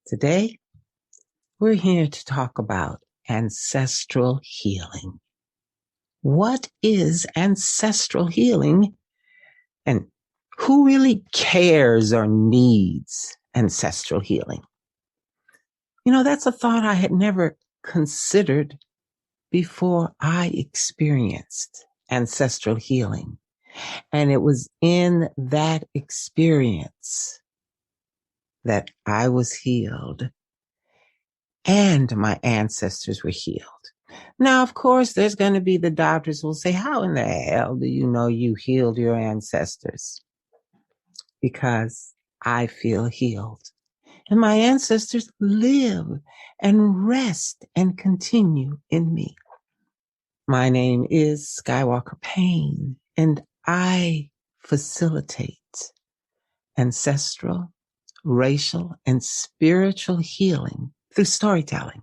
Today, we're here to talk about ancestral healing. What is ancestral healing, and who really cares or needs ancestral healing? That's a thought I had never considered before I experienced ancestral healing. And it was in that experience that I was healed and my ancestors were healed. Now, of course, there's going to be the doctors who will say, how in the hell do you know you healed your ancestors? Because I feel healed. And my ancestors live and rest and continue in me. My name is Skywalker Payne, and I facilitate ancestral, racial, and spiritual healing through storytelling.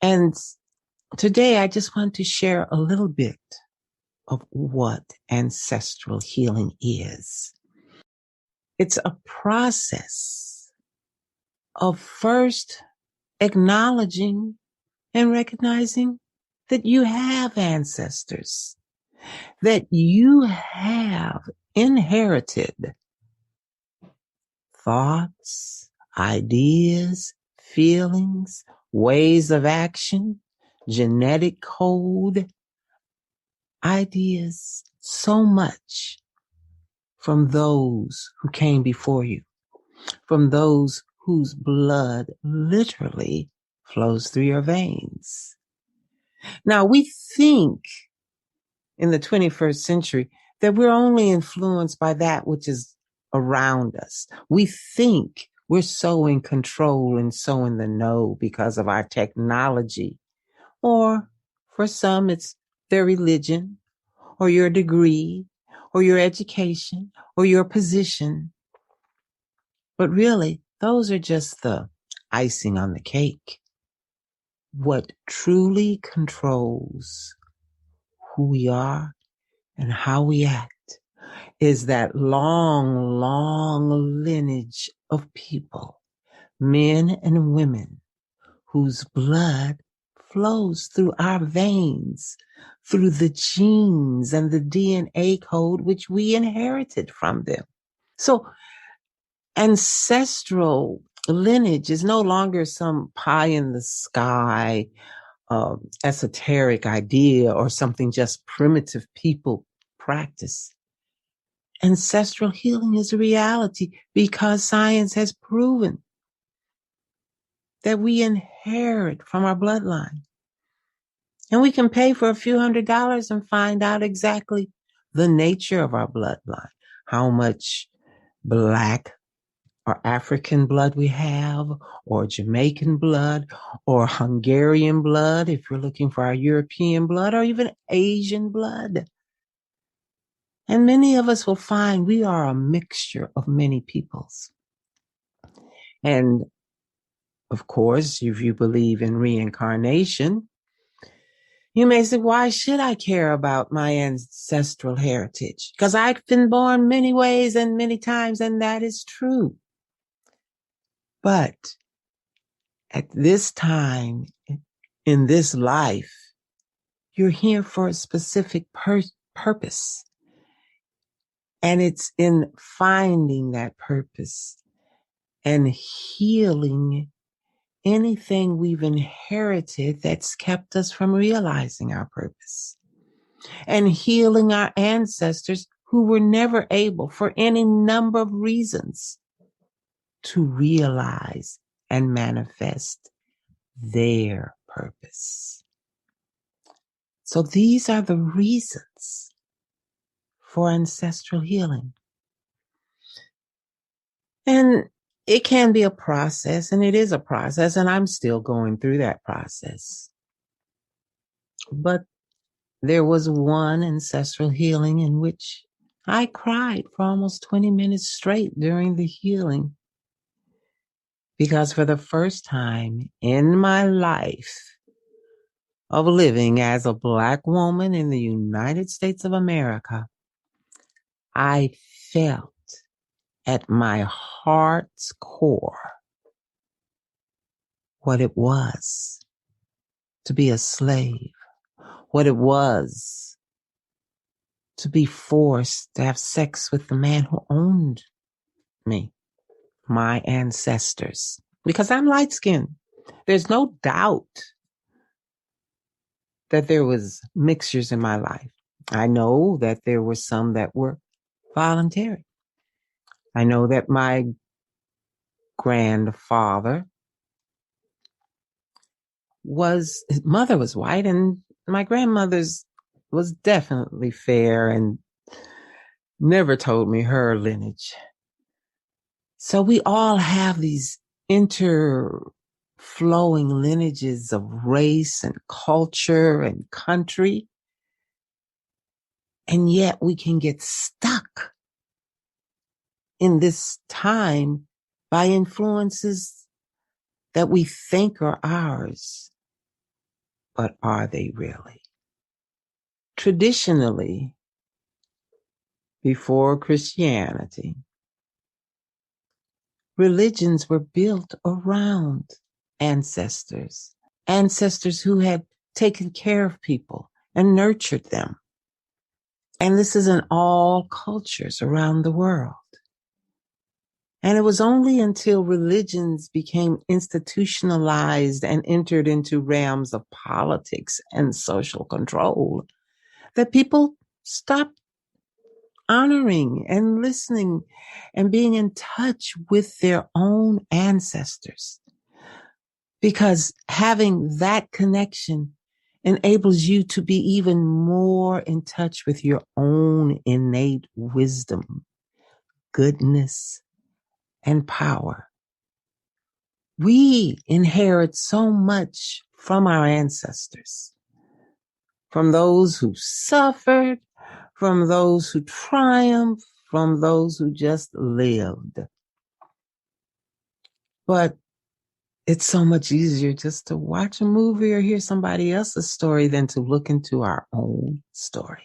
And today I just want to share a little bit of what ancestral healing is. It's a process of first acknowledging and recognizing that you have ancestors, that you have inherited thoughts, ideas, feelings, ways of action, genetic code, ideas, so much from those who came before you, from those whose blood literally flows through your veins. Now, we think in the 21st century that we're only influenced by that which is around us. We think we're so in control and so in the know because of our technology. Or for some, it's their religion, or your degree, or your education, or your position. But really, those are just the icing on the cake. What truly controls who we are and how we act is that long, long lineage of people, men and women, whose blood flows through our veins, through the genes and the DNA code which we inherited from them. So ancestral lineage is no longer some pie in the sky, esoteric idea or something just primitive people practice. Ancestral healing is a reality because science has proven that we inherit from our bloodline. And we can pay for a few $100s and find out exactly the nature of our bloodline, how much Black or African blood we have, or Jamaican blood, or Hungarian blood, if you're looking for our European blood, or even Asian blood. And many of us will find we are a mixture of many peoples. And of course, if you believe in reincarnation, you may say, why should I care about my ancestral heritage? Because I've been born many ways and many times, and that is true. But at this time, in this life, you're here for a specific purpose. And it's in finding that purpose and healing anything we've inherited that's kept us from realizing our purpose, and healing our ancestors who were never able, for any number of reasons, to realize and manifest their purpose. So these are the reasons for ancestral healing. And it can be a process, and it is a process, and I'm still going through that process. But there was one ancestral healing in which I cried for almost 20 minutes straight during the healing. Because for the first time in my life of living as a Black woman in the United States of America, I felt at my heart's core what it was to be a slave, what it was to be forced to have sex with the man who owned me, my ancestors, because I'm light-skinned. There's no doubt that there was mixtures in my life. I know that there were some that were voluntary. I know that my grandfather his mother was white, and my grandmother's was definitely fair and never told me her lineage. So we all have these interflowing lineages of race and culture and country. And yet we can get stuck in this time by influences that we think are ours. But are they really? Traditionally, before Christianity, religions were built around ancestors who had taken care of people and nurtured them. And this is in all cultures around the world. And it was only until religions became institutionalized and entered into realms of politics and social control that people stopped honoring and listening and being in touch with their own ancestors. Because having that connection enables you to be even more in touch with your own innate wisdom, goodness, and power. We inherit so much from our ancestors, from those who suffered, from those who triumphed, from those who just lived. But it's so much easier just to watch a movie or hear somebody else's story than to look into our own story.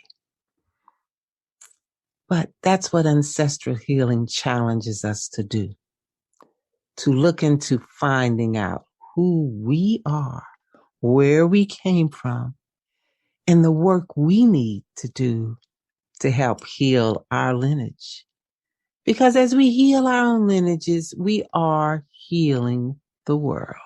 But that's what ancestral healing challenges us to do, to look into finding out who we are, where we came from, and the work we need to do to help heal our lineage. Because as we heal our own lineages, we are healing the world.